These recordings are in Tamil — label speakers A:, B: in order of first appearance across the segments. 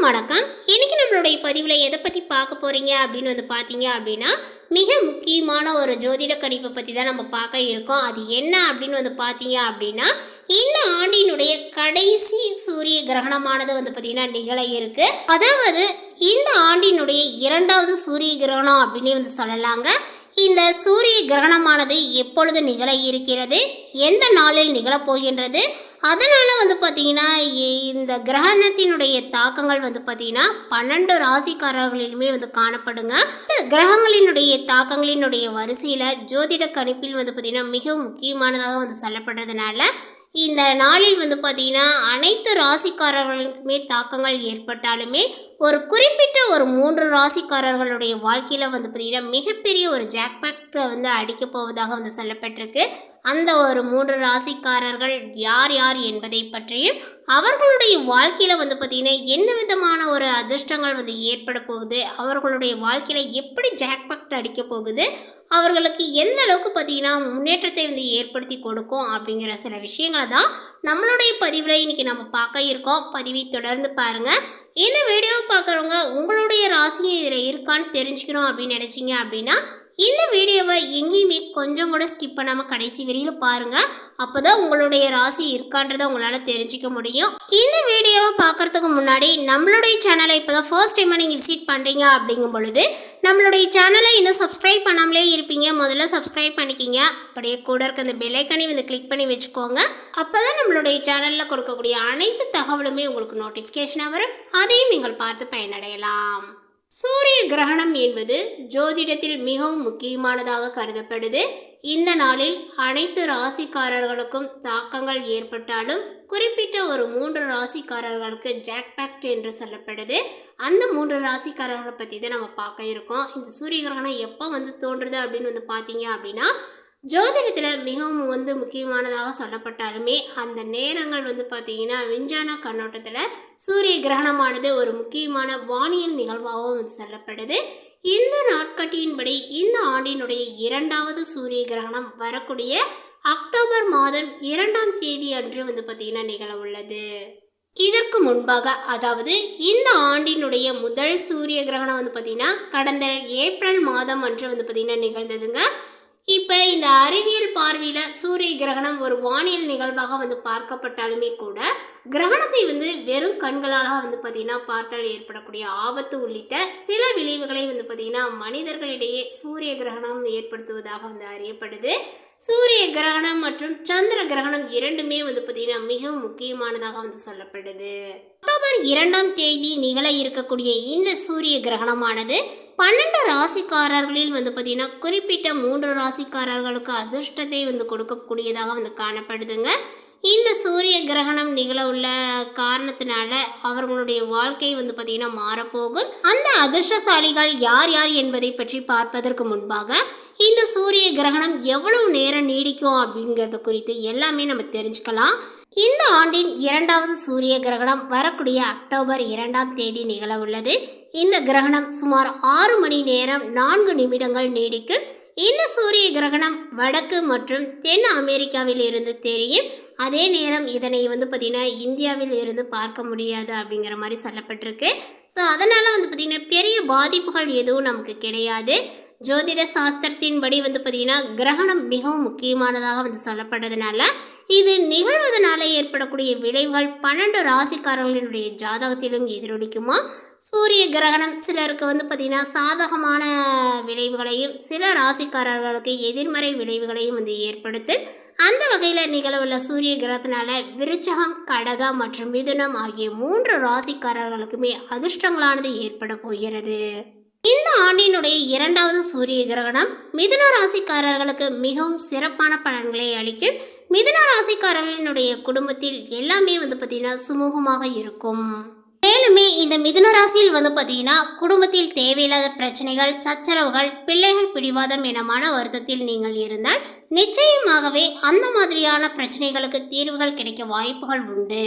A: அனைவருக்கும் வணக்கம். இன்னைக்கு நம்மளுடைய பதிவில் எதை பற்றி பார்க்க போகிறீங்க அப்படின்னு பார்த்தீங்க அப்படின்னா, மிக முக்கியமான ஒரு ஜோதிட கணிப்பை பற்றி தான் நம்ம பார்க்க இருக்கோம். அது என்ன அப்படின்னு பார்த்தீங்க அப்படின்னா, இந்த ஆண்டினுடைய கடைசி சூரிய கிரகணமானது பார்த்தீங்கன்னா நிகழ இருக்கு. அதாவது இந்த ஆண்டினுடைய இரண்டாவது சூரிய கிரகணம் அப்படின்னு சொல்லலாங்க. இந்த சூரிய கிரகணமானது எப்பொழுது நிகழ இருக்கிறது, எந்த நாளில் நிகழப்போகின்றது, அதனால் பார்த்தீங்கன்னா இந்த கிரகணத்தினுடைய தாக்கங்கள் பார்த்தீங்கன்னா 12 ராசிக்காரர்களிலுமே காணப்படுங்க. கிரகங்களினுடைய தாக்கங்களினுடைய வரிசையில் ஜோதிட கணிப்பில் பார்த்தீங்கன்னா மிக முக்கியமானதாக சொல்லப்படுறதுனால இந்த நாளில் பார்த்தீங்கன்னா அனைத்து ராசிக்காரர்களுக்குமே தாக்கங்கள் ஏற்பட்டாலுமே ஒரு குறிப்பிட்ட ஒரு 3 ராசிக்காரர்களுடைய வாழ்க்கையில் பார்த்தீங்கன்னா மிகப்பெரிய ஒரு ஜாக்பாட் அடிக்க போவதாக சொல்லப்பட்டிருக்கு. அந்த ஒரு 3 ராசிக்காரர்கள் யார் யார் என்பதை பற்றியும் அவர்களுடைய வாழ்க்கையில் பார்த்தீங்கன்னா என்ன விதமான ஒரு அதிர்ஷ்டங்கள் ஏற்பட போகுது, அவர்களுடைய வாழ்க்கையில் எப்படி ஜாக்பாட் அடிக்க போகுது, அவர்களுக்கு எந்த அளவுக்கு பார்த்தீங்கன்னா முன்னேற்றத்தை ஏற்படுத்தி கொடுக்கும் அப்படிங்கிற சில விஷயங்களை தான் நம்மளுடைய பதிவில் இன்றைக்கி நம்ம பார்க்க இருக்கோம். பதிவை தொடர்ந்து பாருங்கள். இந்த வீடியோவை பார்க்குறவங்க உங்களுடைய ராசியும் இதில் இருக்கான்னு தெரிஞ்சுக்கணும் அப்படின்னு நினச்சிங்க அப்படின்னா இந்த வீடியோவை எங்கேயுமே கொஞ்சம் கூட ஸ்கிப் பண்ணாமல் கடைசி வரையில் பாருங்கள். அப்போ தான் உங்களுடைய ராசி இருக்கான்றதை உங்களால் தெரிஞ்சிக்க முடியும். இந்த வீடியோவை பார்க்குறதுக்கு முன்னாடி நம்மளுடைய சேனலை இப்போ தான் ஃபர்ஸ்ட் டைமாக நீங்கள் விசிட் பண்ணுறீங்க அப்படிங்கும் பொழுது நம்மளுடைய சேனலை இன்னும் சப்ஸ்கிரைப் பண்ணாமலே இருப்பீங்க. முதல்ல சப்ஸ்கிரைப் பண்ணிக்கிங்க. அப்படியே கூட இருக்க அந்த பெல்லைக்கனை கிளிக் பண்ணி வச்சுக்கோங்க. அப்போ தான் நம்மளுடைய சேனலில் கொடுக்கக்கூடிய அனைத்து தகவலுமே உங்களுக்கு நோட்டிஃபிகேஷனாக வரும். அதையும் நீங்கள் பார்த்து பயனடையலாம். சூரிய கிரகணம் என்பது ஜோதிடத்தில் மிகவும் முக்கியமானதாக கருதப்படுது. இந்த நாளில் அனைத்து ராசிக்காரர்களுக்கும் தாக்கங்கள் ஏற்பட்டாலும் குறிப்பிட்ட ஒரு 3 ராசிக்காரர்களுக்கு ஜாக்பாட் என்று சொல்லப்படுது. அந்த 3 ராசிக்காரர்களை பற்றி தான் நம்ம பார்க்க இருக்கோம். இந்த சூரிய கிரகணம் எப்போ தோன்றுது அப்படின்னு பார்த்தீங்க அப்படின்னா ஜோதிடத்தில் மிகவும் முக்கியமானதாக சொல்லப்பட்டாலுமே அந்த நேரங்கள் பார்த்தீங்கன்னா விஞ்ஞான கண்ணோட்டத்தில் சூரிய கிரகணமானது ஒரு முக்கியமான வானியல் நிகழ்வாகவும் சொல்லப்படுது. இந்த நாட்காட்டியின்படி இந்த ஆண்டினுடைய இரண்டாவது சூரிய கிரகணம் வரக்கூடிய அக்டோபர் மாதம் 2ஆம் தேதி அன்று பார்த்தீங்கன்னா நிகழ உள்ளது. இதற்கு முன்பாக அதாவது இந்த ஆண்டினுடைய முதல் சூரிய கிரகணம் பார்த்தீங்கன்னா கடந்த ஏப்ரல் மாதம் அன்று பார்த்தீங்கன்னா நிகழ்ந்ததுங்க. இப்போ இந்த அறிவியல் பார்வையில் சூரிய கிரகணம் ஒரு வானியல் நிகழ்வாக பார்க்கப்பட்டாலுமே கூட கிரகணத்தை வெறும் கண்களால் பார்த்தீங்கன்னா பார்த்தால் ஏற்படக்கூடிய ஆபத்து உள்ளிட்ட சில விளைவுகளை பார்த்தீங்கன்னா மனிதர்களிடையே சூரிய கிரகணம் ஏற்படுத்துவதாக அறியப்படுது. சூரிய கிரகணம் மற்றும் சந்திர கிரகணம் இரண்டுமே பார்த்தீங்கன்னா மிகவும் முக்கியமானதாக சொல்லப்படுது. அக்டோபர் 2ஆம் தேதி நிகழ இருக்கக்கூடிய இந்த சூரிய கிரகணமானது 12 ராசிக்காரர்களில் பார்த்தீங்கன்னா குறிப்பிட்ட 3 ராசிக்காரர்களுக்கு அதிர்ஷ்டத்தை கொடுக்கக்கூடியதாக காணப்படுதுங்க. இந்த சூரிய கிரகணம் நிகழ உள்ள காரணத்தினால அவர்களுடைய வாழ்க்கை பார்த்தீங்கன்னா மாறப்போகும். அந்த அதிர்ஷ்டசாலிகள் யார் யார் என்பதை பற்றி பார்ப்பதற்கு முன்பாக இந்த சூரிய கிரகணம் எவ்வளவு நேரம் நீடிக்கும் அப்படிங்கிறது குறித்து எல்லாமே நம்ம தெரிஞ்சுக்கலாம். இந்த ஆண்டின் இரண்டாவது சூரிய கிரகணம் வரக்கூடிய அக்டோபர் 2ஆம் தேதி நிகழ உள்ளது. இந்த கிரகணம் சுமார் 6 மணி நேரம் 4 நிமிடங்கள் நீடிக்கும். இந்த சூரிய கிரகணம் வடக்கு மற்றும் தென் அமெரிக்காவில் இருந்து தெரியும். அதே நேரம் இதனை பார்த்தீங்கன்னா இந்தியாவில் இருந்து பார்க்க முடியாது அப்படிங்கிற மாதிரி சொல்லப்பட்டிருக்கு. ஸோ அதனால் பார்த்தீங்கன்னா பெரிய பாதிப்புகள் எதுவும் நமக்கு கிடையாது. ஜோதிட சாஸ்திரத்தின்படி பார்த்தீங்கன்னா கிரகணம் மிகவும் முக்கியமானதாக சொல்லப்படுறதுனால இது நிகழ்வதனால ஏற்படக்கூடிய விளைவுகள் 12 ராசிக்காரர்களினுடைய ஜாதகத்திலும் எதிரொலிக்குமா. சூரிய கிரகணம் சிலருக்கு பார்த்தீங்கன்னா சாதகமான விளைவுகளையும் சில ராசிக்காரர்களுக்கு எதிர்மறை விளைவுகளையும் ஏற்படுத்தும். அந்த வகையில் நிகழவுள்ள சூரிய கிரகத்தினால விருச்சகம், கடகம் மற்றும் மிதுனம் ஆகிய 3 ராசிக்காரர்களுக்குமே அதிர்ஷ்டங்களானது ஏற்பட போகிறது. இந்த ஆண்டினுடைய இரண்டாவது சூரிய கிரகணம் மிதுன ராசிக்காரர்களுக்கு மிகவும் சிறப்பான பலன்களை அளிக்கும். மிதுன ராசிக்காரர்களினுடைய குடும்பத்தில் எல்லாமே பார்த்தீங்கன்னா சுமூகமாக இருக்கும். மேலுமே இந்த மிதுன ராசியில் பார்த்தீங்கன்னா குடும்பத்தில் தேவையில்லாத பிரச்சனைகள், சச்சரவுகள், பிள்ளைகள் பிடிவாதம் என மன வருத்தத்தில் நீங்கள் இருந்தால் நிச்சயமாகவே அந்த மாதிரியான பிரச்சனைகளுக்கு தீர்வுகள் கிடைக்க வாய்ப்புகள் உண்டு.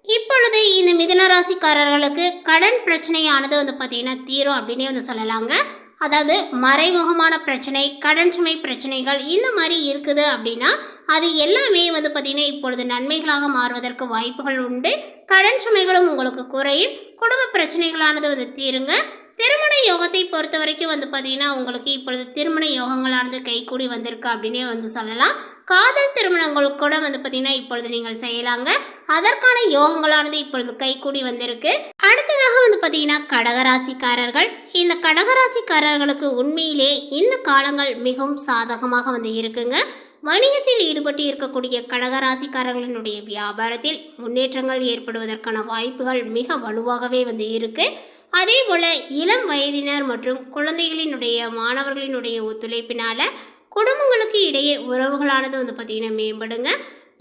A: இப்பொழுது இந்த மிதுன ராசிக்காரர்களுக்கு கடன் பிரச்சனையானது பார்த்தீங்கன்னா தீரும் அப்படின்னே சொல்லலாங்க. அதாவது மறைமுகமான பிரச்சனை, கடன் சுமை பிரச்சனைகள் இந்த மாதிரி இருக்குது அப்படின்னா அது எல்லாமே பார்த்திங்கன்னா இப்பொழுது நன்மைகளாக மாறுவதற்கு வாய்ப்புகள் உண்டு. கடன் சுமைகளும் உங்களுக்கு குறையும். குடும்ப பிரச்சனைகளானது வந்து தீருங்க. திருமண யோகத்தை பொறுத்த வரைக்கும் வந்து பார்த்தீங்கன்னா உங்களுக்கு இப்பொழுது திருமண யோகங்களானது கைகூடி வந்திருக்கு அப்படின்னே வந்து சொல்லலாம். காதல் திருமணங்கள் கூட வந்து பார்த்தீங்கன்னா இப்பொழுது நீங்கள் செய்யலாங்க. அதற்கான யோகங்களானது இப்பொழுது கைகூடி வந்திருக்கு. அடுத்ததாக வந்து பார்த்தீங்கன்னா கடகராசிக்காரர்கள். இந்த கடகராசிக்காரர்களுக்கு உண்மையிலே இந்த காலங்கள் மிகவும் சாதகமாக வந்து இருக்குங்க. வணிகத்தில் ஈடுபட்டு இருக்கக்கூடிய கடகராசிக்காரர்களினுடைய வியாபாரத்தில் முன்னேற்றங்கள் ஏற்படுவதற்கான வாய்ப்புகள் மிக வலுவாகவே வந்து இருக்கு. அதே போல இளம் வயதினர் மற்றும் குழந்தைகளினுடைய மாணவர்களினுடைய ஒத்துழைப்பினால குடும்பங்களுக்கு இடையே உறவுகளானது வந்து பார்த்திங்கன்னா மேம்படுங்க.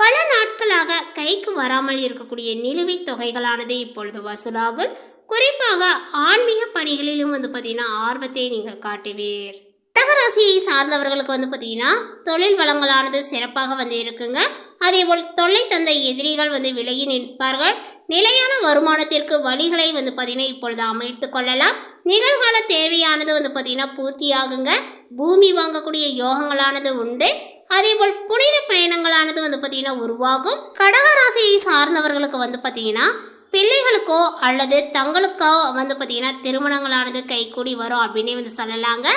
A: பல நாட்களாக கைக்கு வராமல் இருக்கக்கூடிய நிலுவைத் தொகைகளானது இப்பொழுது வசூலாகும். குறிப்பாக ஆன்மீக பணிகளிலும் வந்து பார்த்திங்கன்னா ஆர்வத்தை நீங்கள் காட்டுவீர். கடகராசியை சார்ந்தவர்களுக்கு வந்து பார்த்திங்கன்னா தொழில் வளங்களானது சிறப்பாக வந்து இருக்குங்க. அதேபோல் தொல்லை தந்த எதிரிகள் வந்து விலகி நிற்பார்கள். நிலையான வருமானத்திற்கு வழிகளை வந்து பார்த்திங்கன்னா இப்பொழுது அமைத்து கொள்ளலாம். நிகழ்கால தேவையானது வந்து பார்த்திங்கன்னா பூர்த்தியாகுங்க. பூமி வாங்கக்கூடிய யோகங்களானது உண்டு. அதேபோல் புனித பயணங்களானது வந்து பார்த்திங்கன்னா உருவாகும். கடகராசியை சார்ந்தவர்களுக்கு வந்து பார்த்திங்கன்னா பிள்ளைகளுக்கோ அல்லது தங்களுக்கோ வந்து பார்த்திங்கன்னா திருமணங்களானது கைகூடி வரும் அப்படின்னே வந்து சொல்லலாங்க.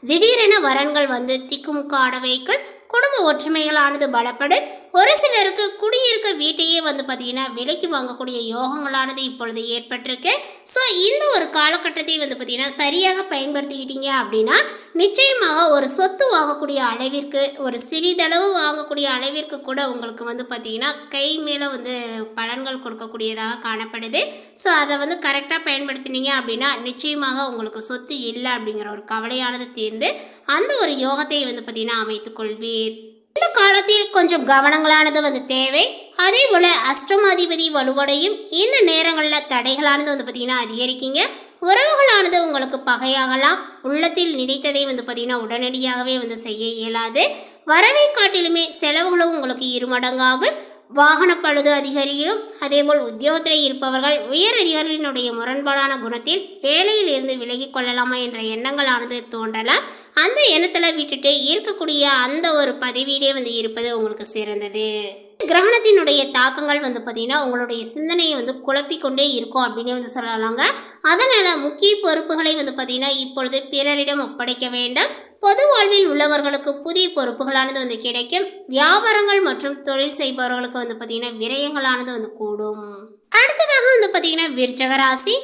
A: திடீரென வரன்கள் வந்து திக்குமுக்க ஆட வைக்கும். குடும்ப ஒற்றுமைகளானது பலப்படும். ஒரு சிலருக்கு குடியிருக்க வீட்டையே வந்து பார்த்திங்கன்னா விலைக்கு வாங்கக்கூடிய யோகங்களானது இப்பொழுது ஏற்பட்டிருக்கு. ஸோ இந்த ஒரு காலகட்டத்தை வந்து பார்த்திங்கன்னா சரியாக பயன்படுத்திக்கிட்டீங்க அப்படின்னா நிச்சயமாக ஒரு சொத்து வாங்கக்கூடிய அளவிற்கு, ஒரு சிறிதளவு வாங்கக்கூடிய அளவிற்கு கூட உங்களுக்கு வந்து பார்த்திங்கன்னா கை மேலே வந்து பலன்கள் கொடுக்கக்கூடியதாக காணப்படுது. ஸோ அதை வந்து கரெக்டாக பயன்படுத்தினீங்க அப்படின்னா நிச்சயமாக உங்களுக்கு சொத்து இல்லை அப்படிங்கிற ஒரு கவலையானது தீர்ந்து அந்த ஒரு யோகத்தை வந்து பார்த்திங்கன்னா அமைத்துக் கொள்வீர். இந்த காலத்தில் கொஞ்சம் கவனங்களானது வந்து தேவை. அதே போல் அஷ்டமாதிபதி வலுவடையும். இந்த நேரங்களில் தடைகளானது வந்து பார்த்திங்கன்னா அதிகரிக்குங்க. உறவுகளானது உங்களுக்கு பகையாகலாம். உள்ளத்தில் நினைத்ததை வந்து பார்த்திங்கன்னா உடனடியாகவே வந்து செய்ய இயலாது. வரவை காட்டிலுமே செலவுகளும் உங்களுக்கு இருமடங்காகும். வாகன பழுது அதிகரிக்கும். அதேபோல் உத்தியோகத்தில் இருப்பவர்கள் உயர் அதிகாரிகளினுடைய முரண்பாடான குணத்தில் வேலையில் இருந்து விலகி கொள்ளலாமா என்ற எண்ணங்களானது தோன்றலாம். அந்த எண்ணத்தில் விட்டுட்டு இருக்கக்கூடிய அந்த ஒரு பதவியிலே வந்து இருப்பது உங்களுக்கு சிறந்தது. கிரகணத்தினுடைய தாக்கங்கள் வந்து பார்த்திங்கன்னா உங்களுடைய சிந்தனையை வந்து குழப்பிக்கொண்டே இருக்கும் அப்படின்னு வந்து சொல்லலாங்க. அதனால் முக்கிய பொறுப்புகளை வந்து பார்த்திங்கன்னா இப்பொழுது பிறரிடம் ஒப்படைக்க வேண்டாம். பொது வாழ்வில் உள்ளவர்களுக்கு புதிய பொறுப்புகளானது வந்து கிடைக்கும். வியாபாரங்கள் மற்றும் தொழில் செய்பவர்களுக்கு வந்து பார்த்திங்கன்னா விரயங்களானது வந்து கூடும். அடுத்ததாக வந்து பார்த்திங்கன்னா விருச்சக ராசி.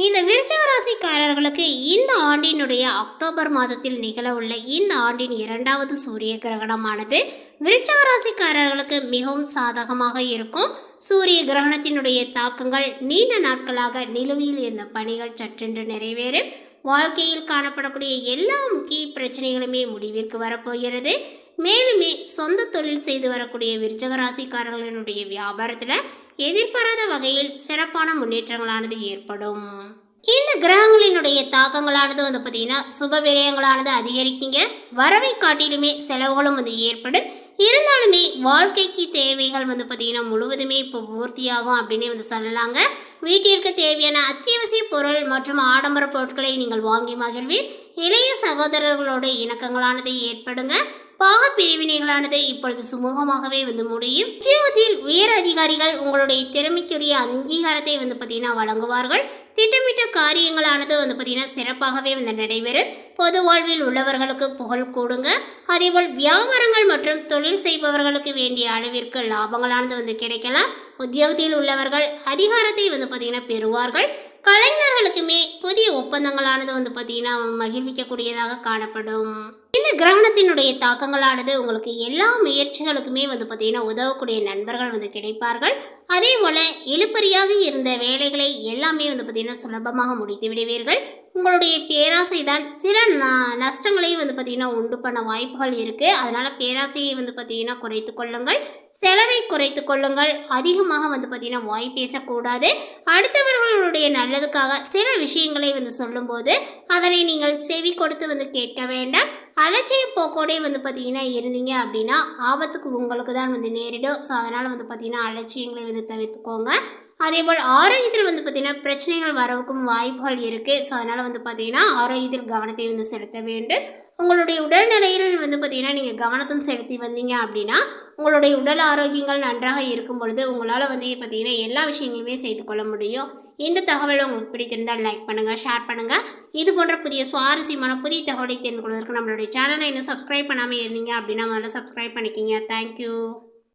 A: இந்த விருச்சக ராசிக்காரர்களுக்கு இந்த ஆண்டினுடைய அக்டோபர் மாதத்தில் நிகழ உள்ள இந்த ஆண்டின் 2வது சூரிய கிரகணமானது விருச்சக ராசிக்காரர்களுக்கு மிகவும் சாதகமாக இருக்கும். சூரிய கிரகணத்தினுடைய தாக்கங்கள் நீண்ட நாட்களாக நிலுவையில் இருந்த பணிகள் சற்றென்று நிறைவேறும். வாழ்க்கையில் காணப்படக்கூடிய எல்லா முக்கிய பிரச்சனைகளுமே முடிவிற்கு வரப்போகிறது. மேலுமே சொந்த தொழில் செய்து வரக்கூடிய விருச்சக ராசிக்காரர்களினுடைய வியாபாரத்தில் எதிர்பாராத வகையில் சிறப்பான முன்னேற்றங்களானது ஏற்படும். இந்த கிரகங்களினுடைய தாக்கங்களானது வந்து பார்த்திங்கன்னா சுப விரயங்களானது அதிகரிக்குங்க. வரவை காட்டிலுமே செலவுகளும் வந்து ஏற்படும். இருந்தாலுமே வாழ்க்கைக்கு தேவைகள் வந்து பார்த்திங்கன்னா முழுவதுமே இப்போ பூர்த்தியாகும் அப்படின்னே வந்து சொல்லலாங்க. வீட்டிற்கு தேவையான அத்தியாவசிய பொருள் மற்றும் ஆடம்பர பொருட்களை நீங்கள் வாங்கி மகிழ்வீர். இளைய சகோதரர்களோட இணக்கங்களானது ஏற்படுங்க. பாக பிரிவினைகளானது இப்பொழுது சுமூகமாகவே வந்து முடியும். உத்தியோகத்தில் உயர் அதிகாரிகள் உங்களுடைய திறமைக்குரிய அங்கீகாரத்தை வந்து பார்த்திங்கன்னா வழங்குவார்கள். திட்டமிட்ட காரியங்களானது வந்து பார்த்திங்கன்னா சிறப்பாகவே வந்து நடைபெறும். பொது வாழ்வில் உள்ளவர்களுக்கு புகழ் கூடுங்க. அதேபோல் வியாபாரங்கள் மற்றும் தொழில் செய்பவர்களுக்கு வேண்டிய அளவிற்கு லாபங்களானது வந்து கிடைக்கலாம். உத்தியோகத்தில் உள்ளவர்கள் அதிகாரத்தை வந்து பார்த்திங்கன்னா பெறுவார்கள். கலைஞர்களுக்குமே புதிய ஒப்பந்தங்களானது வந்து பார்த்திங்கன்னா மகிழ்விக்கக்கூடியதாக காணப்படும். இந்த கிரகணத்தினுடைய தாக்கங்களானது உங்களுக்கு எல்லா முயற்சிகளுக்குமே வந்து பார்த்திங்கன்னா உதவக்கூடிய நண்பர்கள் வந்து கிடைப்பார்கள். அதே போல் இழுபறியாக இருந்த வேலைகளை எல்லாமே வந்து பார்த்திங்கன்னா சுலபமாக முடித்து விடுவீர்கள். உங்களுடைய பேராசை தான் சில நஷ்டங்களையும் வந்து பார்த்திங்கன்னா உண்டு பண்ண வாய்ப்புகள் இருக்குது. அதனால் பேராசையை வந்து பார்த்திங்கன்னா குறைத்து கொள்ளுங்கள். செலவை குறைத்து கொள்ளுங்கள். அதிகமாக வந்து பார்த்திங்கன்னா வாய் பேசக்கூடாது. அடுத்தவர்களுடைய நல்லதுக்காக சில விஷயங்களை வந்து சொல்லும்போது அதனை நீங்கள் செவி கொடுத்து வந்து கேட்க வேண்டாம். அலட்சிய போக்கோடே வந்து பார்த்திங்கன்னா இருந்தீங்க அப்படின்னா ஆபத்துக்கு உங்களுக்கு தான் வந்து நேரிடும். ஸோ அதனால் வந்து பார்த்திங்கன்னா அலட்சியங்களை வந்து தவிர்த்துக்கோங்க. அதேபோல் ஆரோக்கியத்தில் வந்து பார்த்திங்கன்னா பிரச்சனைகள் வரவுக்கும் வாய்ப்புகள் இருக்குது. ஸோ அதனால் வந்து பார்த்திங்கன்னா ஆரோக்கியத்தில் கவனத்தை வந்து செலுத்த வேண்டும். உங்களுடைய உடல்நிலையில் வந்து பார்த்திங்கன்னா நீங்கள் கவனத்தும் செலுத்தி வந்தீங்க அப்படின்னா உங்களுடைய உடல் ஆரோக்கியங்கள் நன்றாக இருக்கும் பொழுது உங்களால் வந்து பார்த்திங்கன்னா எல்லா விஷயங்களுமே செய்து கொள்ள முடியும். இந்த தகவல் உங்களுக்கு பிடித்திருந்தால் லைக் பண்ணுங்கள், ஷேர் பண்ணுங்கள். இது போன்ற புதிய சுவாரஸ்யமான புதிய தகவலை தெரிந்து கொள்வதற்கு நம்மளுடைய சேனலை இன்னும் சப்ஸ்கிரைப் பண்ணாமல் இருந்தீங்க அப்படின்னா முதல்ல சப்ஸ்கிரைப் பண்ணிக்கிங்க. தேங்க்யூ.